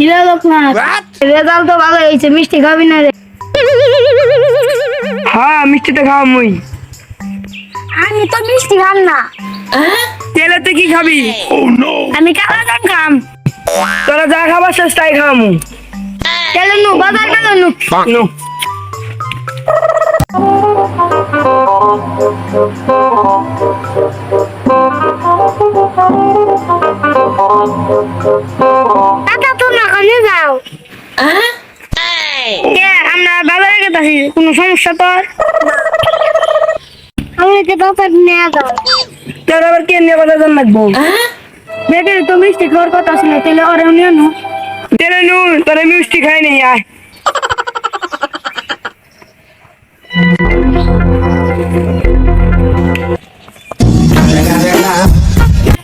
কিরে লোকনাথ, রেজাল্ট তো ভালো হয়েছে, মিষ্টি খাবি না রে? হ্যাঁ মিষ্টি তো খাওয়া মুই। আমি তো মিষ্টি খাম না। তেলে তুই কি খাবি? আমি কালাকান খাম। তোরা যা খাবার শেষ তাই খাওয়ামু। চলো নু বাজার গেল নু। নো। টাকা তো না কানে যাও। কে আমরা বাজারে গেছি, কোনো সমস্যা তোর? আমাকে বাজার নিয়ে যাও। তোর আবার কে নিয়ে বাজার যান লাগবো? বেবি তো মিষ্টি খাওয়ার কথা ছিল, তাহলে ওরে নিয়ে নু। তেলে নু তোরা মিষ্টি খাই নাই আয়।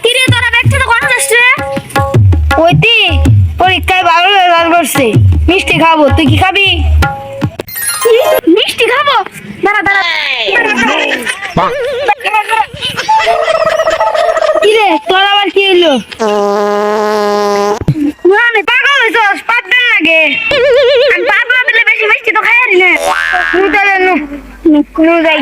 কিরে তোরা ব্যাগটা তো কোথায় আসছে? ওইতি পরীক্ষায় ভালো রেজাল্ট করছে, মিষ্টি খাবো। তুই কি খাবি? মিষ্টি খাবো? দাঁড়া দাঁড়া। কিরে তোর আবার কি হইলো? আমি পাগল হইছস, পাঁচদিন লাগে। আমি পাগল হলে বেশি মিষ্টি তো খাই না। নু তাহলে নু যাই।